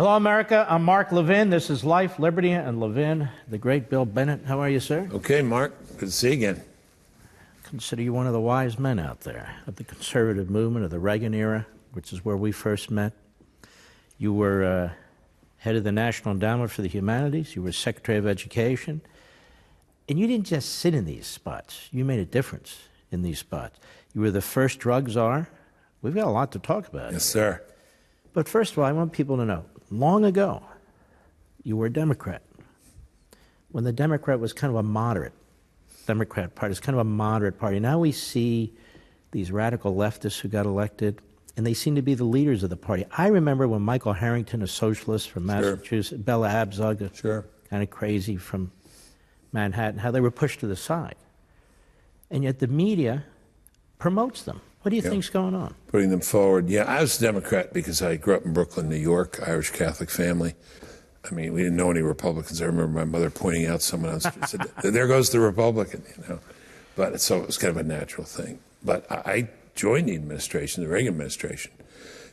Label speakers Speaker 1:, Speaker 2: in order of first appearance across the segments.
Speaker 1: Hello, America. I'm Mark Levin. This is Life, Liberty, and Levin. The great Bill Bennett. How are you, sir?
Speaker 2: Okay, Mark. Good to see you again.
Speaker 1: Consider you one of the wise men out there of the conservative movement of the Reagan era, which is where we first met. You were head of the National Endowment for the Humanities. You were Secretary of Education. And you didn't just sit in these spots. You made a difference in these spots. You were the first drug czar. We've got a lot to talk about.
Speaker 2: Yes, sir.
Speaker 1: But first of all, I want people to know, long ago, you were a Democrat. When the Democrat was kind of a moderate, Democrat Party is kind of a moderate party. Now we see these radical leftists who got elected, and they seem to be the leaders of the party. I remember when Michael Harrington, a socialist from Massachusetts, Bella Abzug, kind of crazy from Manhattan, how they were pushed to the side. And yet the media promotes them. What do you think's going on?
Speaker 2: Putting them forward. Yeah, I was a Democrat because I grew up in Brooklyn, New York, Irish Catholic family. I mean, we didn't know any Republicans. I remember my mother pointing out someone else and said, there goes the Republican, you know. But so it was kind of a natural thing. But I joined the administration, the Reagan administration,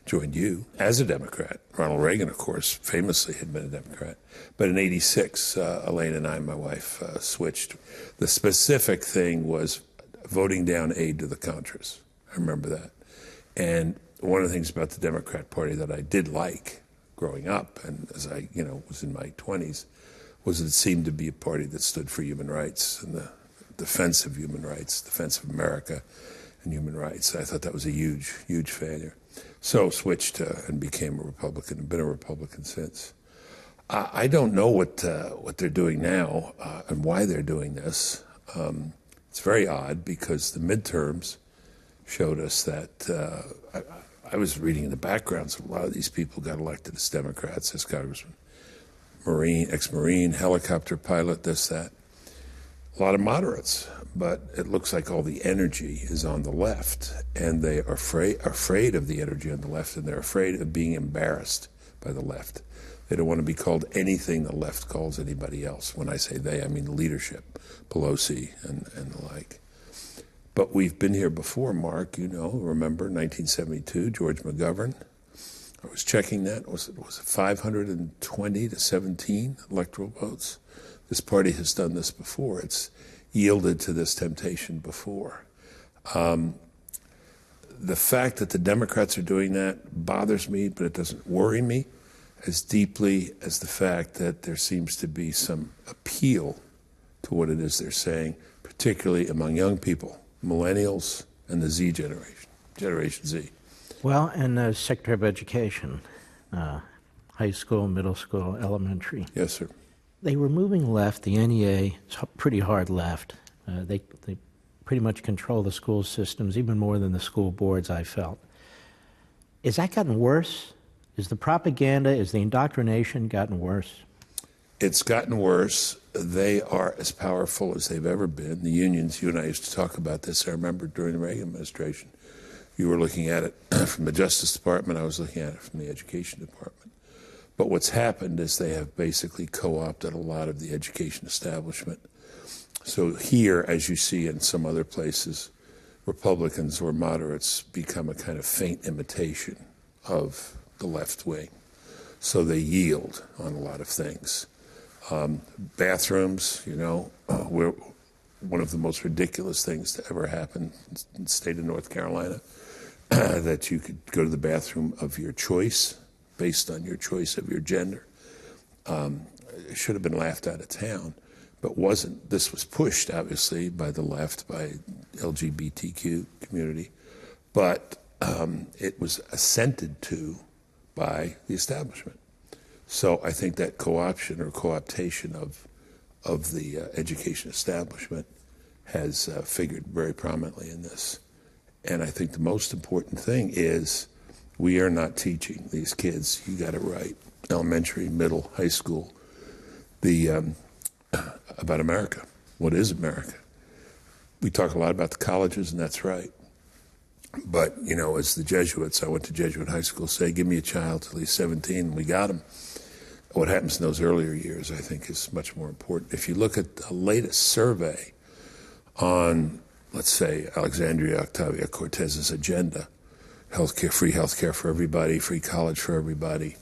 Speaker 2: joined you as a Democrat. Ronald Reagan, of course, famously had been a Democrat. But in '86, Elaine and I, my wife, switched. The specific thing was voting down aid to the Contras. I remember that. And one of the things about the Democrat Party that I did like growing up, and as I, was in my 20s, was it seemed to be a party that stood for human rights and the defense of human rights, defense of America and human rights. I thought that was a huge, huge failure. So switched and became a Republican and been a Republican since. I don't know what they're doing now and why they're doing this. It's very odd because the midterms showed us that I was reading in the backgrounds, a lot of these people got elected as Democrats, as congressman, ex-Marine, helicopter pilot, this, that. A lot of moderates, but it looks like all the energy is on the left, and they are afraid of the energy on the left, and they're afraid of being embarrassed by the left. They don't want to be called anything the left calls anybody else. When I say they, I mean the leadership, Pelosi and the like. But we've been here before, Mark, remember 1972, George McGovern. I was checking that. Was it 520 to 17 electoral votes? This party has done this before. It's yielded to this temptation before. The fact that the Democrats are doing that bothers me, but it doesn't worry me as deeply as the fact that there seems to be some appeal to what it is they're saying, particularly among young people, millennials and the Z generation, Generation Z.
Speaker 1: Well, and Secretary of Education, high school, middle school, elementary.
Speaker 2: Yes, sir.
Speaker 1: They were moving left. The NEA is pretty hard left. They pretty much control the school systems, even more than the school boards, I felt. Has that gotten worse? Is the propaganda, is the indoctrination gotten worse?
Speaker 2: It's gotten worse. They are as powerful as they've ever been. The unions, you and I used to talk about this, I remember during the Reagan administration. You were looking at it from the Justice Department, I was looking at it from the Education Department. But what's happened is they have basically co-opted a lot of the education establishment. So here, as you see in some other places, Republicans or moderates become a kind of faint imitation of the left wing. So they yield on a lot of things. Bathrooms, were one of the most ridiculous things to ever happen in the state of North Carolina, that you could go to the bathroom of your choice, based on your choice of your gender. It should have been laughed out of town, but wasn't. This was pushed, obviously, by the left, by LGBTQ community, but it was assented to by the establishment. So I think that co-option or co-optation of the education establishment has figured very prominently in this. And I think the most important thing is we are not teaching these kids, you got it right, elementary, middle, high school, about America. What is America? We talk a lot about the colleges, and that's right. But, as the Jesuits, I went to Jesuit high school, say, give me a child till he's 17, and we got him. What happens in those earlier years, I think, is much more important. If you look at the latest survey on, let's say, Alexandria Octavia-Cortez's agenda, free healthcare for everybody, free college for everybody,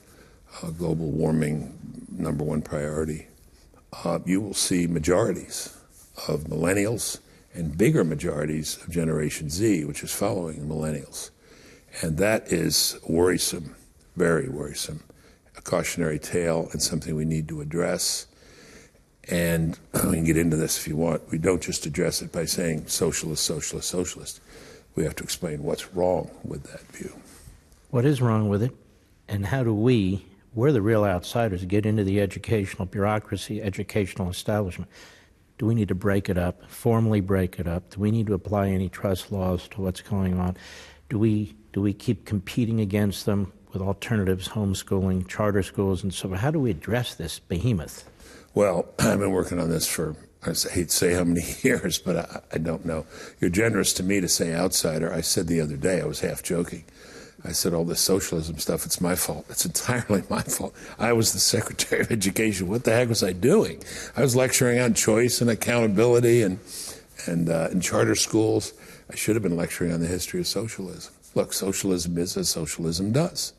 Speaker 2: global warming, #1 priority, you will see majorities of millennials and bigger majorities of Generation Z, which is following millennials. And that is worrisome, very worrisome, a cautionary tale and something we need to address. And we can get into this if you want. We don't just address it by saying socialist, socialist, socialist. We have to explain what's wrong with that view.
Speaker 1: What is wrong with it, and how do we're the real outsiders, get into the educational bureaucracy, educational establishment? Do we need to break it up, formally break it up? Do we need to apply antitrust laws to what's going on? Do we keep competing against them with alternatives, homeschooling, charter schools, and so on? How do we address this behemoth?
Speaker 2: Well, I've been working on this for, I hate to say how many years, but I don't know. You're generous to me to say outsider. I said the other day, I was half joking. I said, all this socialism stuff, it's my fault. It's entirely my fault. I was the Secretary of Education. What the heck was I doing? I was lecturing on choice and accountability and in charter schools. I should have been lecturing on the history of socialism. Look, socialism is as socialism does.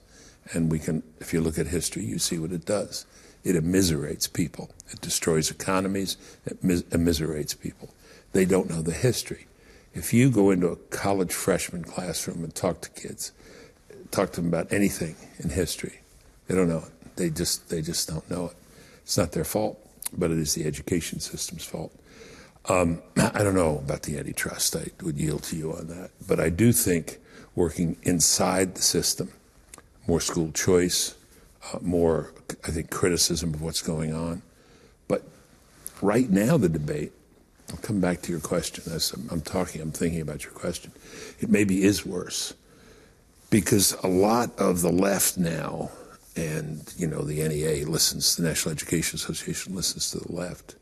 Speaker 2: And we can, if you look at history, you see what it does. It immiserates people. It destroys economies. It immiserates people. They don't know the history. If you go into a college freshman classroom and talk to kids, talk to them about anything in history, they don't know it. They just don't know it. It's not their fault, but it is the education system's fault. I don't know about the antitrust. I would yield to you on that. But I do think working inside the system, more school choice, more, I think, criticism of what's going on. But right now, the debate, I'll come back to your question. As I'm thinking about your question. It maybe is worse because a lot of the left now, and, the NEA listens, the National Education Association listens to the left,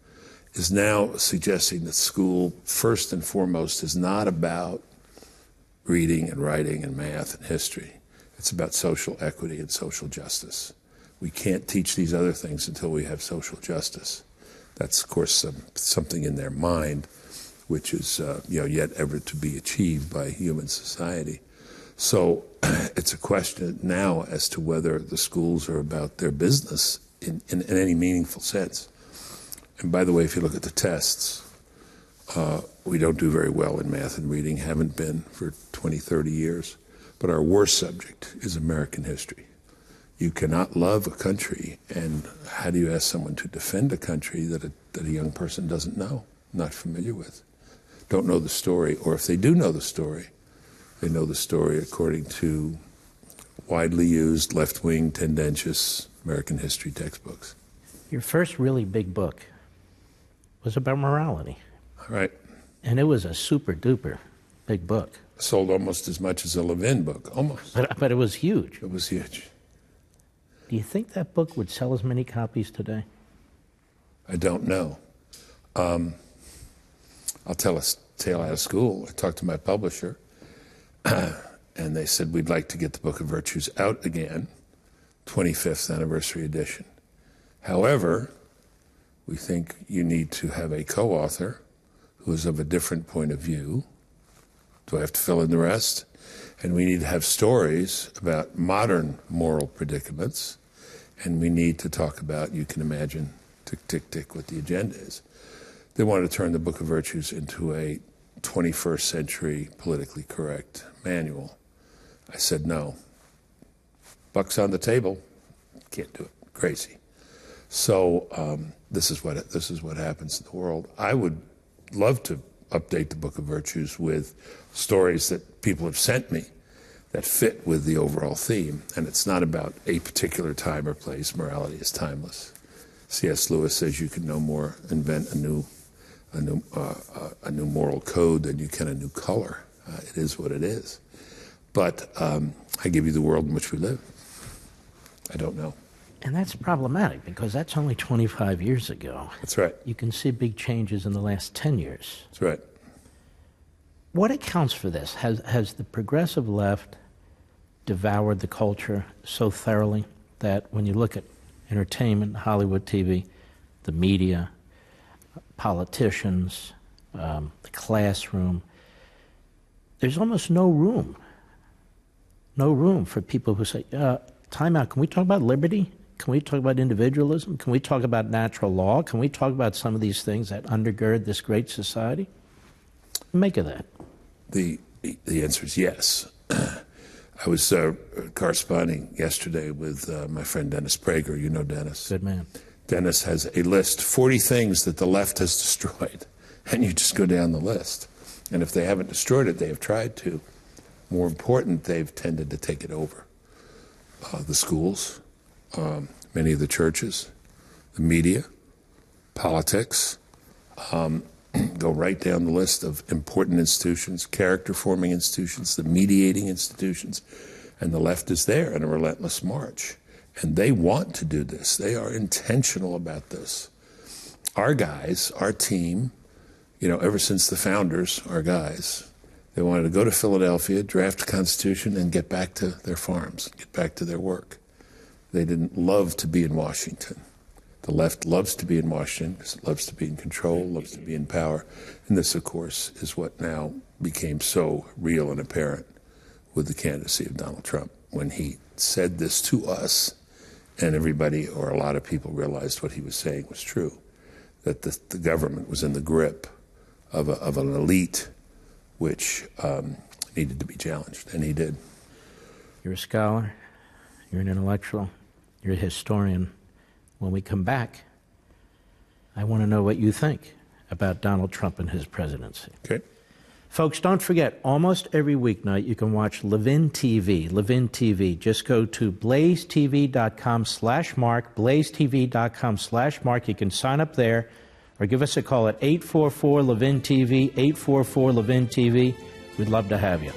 Speaker 2: is now suggesting that school, first and foremost, is not about reading and writing and math and history. It's about social equity and social justice. We can't teach these other things until we have social justice. That's, of course, something in their mind, which is yet ever to be achieved by human society. So it's a question now as to whether the schools are about their business in any meaningful sense. And by the way, if you look at the tests, we don't do very well in math and reading, haven't been for 20, 30 years. But our worst subject is American history. You cannot love a country, and how do you ask someone to defend a country that a young person doesn't know, not familiar with, don't know the story, or if they do know the story, they know the story according to widely used left-wing, tendentious American history textbooks.
Speaker 1: Your first really big book was about morality.
Speaker 2: Right.
Speaker 1: And it was a super-duper big book.
Speaker 2: Sold almost as much as a Levin book, almost.
Speaker 1: But it was huge.
Speaker 2: It was huge.
Speaker 1: Do you think that book would sell as many copies today?
Speaker 2: I don't know. I'll tell a tale out of school. I talked to my publisher, and they said, we'd like to get the Book of Virtues out again, 25th anniversary edition. However, we think you need to have a co-author who is of a different point of view. Do I have to fill in the rest? And we need to have stories about modern moral predicaments, and we need to talk about, you can imagine, tick, tick, tick, what the agenda is. They wanted to turn the Book of Virtues into a 21st century politically correct manual. I said no. Buck's on the table. Can't do it. Crazy. So this is what happens in the world. I would love to update the Book of Virtues with stories that people have sent me that fit with the overall theme. And it's not about a particular time or place. Morality is timeless. C.S. Lewis says you can no more invent a new moral code than you can a new color. It is what it is. But I give you the world in which we live. I don't know.
Speaker 1: And that's problematic because that's only 25 years ago.
Speaker 2: That's right.
Speaker 1: You can see big changes in the last 10 years.
Speaker 2: That's right.
Speaker 1: What accounts for this? Has the progressive left devoured the culture so thoroughly that when you look at entertainment, Hollywood TV, the media, politicians, the classroom, there's almost no room for people who say, time out. Can we talk about liberty? Can we talk about individualism? Can we talk about natural law? Can we talk about some of these things that undergird this great society? Make of that.
Speaker 2: The answer is yes. I was corresponding yesterday with my friend Dennis Prager. You know Dennis.
Speaker 1: Good man.
Speaker 2: Dennis has a list, 40 things that the left has destroyed. And you just go down the list. And if they haven't destroyed it, they have tried to. More important, they've tended to take it over. The schools, many of the churches, the media, politics, go right down the list of important institutions, character-forming institutions, the mediating institutions, and the left is there in a relentless march. And they want to do this. They are intentional about this. Our guys, our team, ever since the founders, our guys, they wanted to go to Philadelphia, draft a constitution, and get back to their farms, get back to their work. They didn't love to be in Washington. The left loves to be in Washington because it loves to be in control, loves to be in power. And this, of course, is what now became so real and apparent with the candidacy of Donald Trump. When he said this to us, and everybody, or a lot of people, realized what he was saying was true, that the government was in the grip of an elite which needed to be challenged, and he did.
Speaker 1: You're a scholar, you're an intellectual, you're a historian. When we come back, I want to know what you think about Donald Trump and his presidency.
Speaker 2: Okay.
Speaker 1: Folks, don't forget, almost every weeknight you can watch Levin TV. Levin TV. Just go to blazetv.com/Mark, blazetv.com/Mark. You can sign up there or give us a call at 844-LEVIN-TV, 844-LEVIN-TV. We'd love to have you.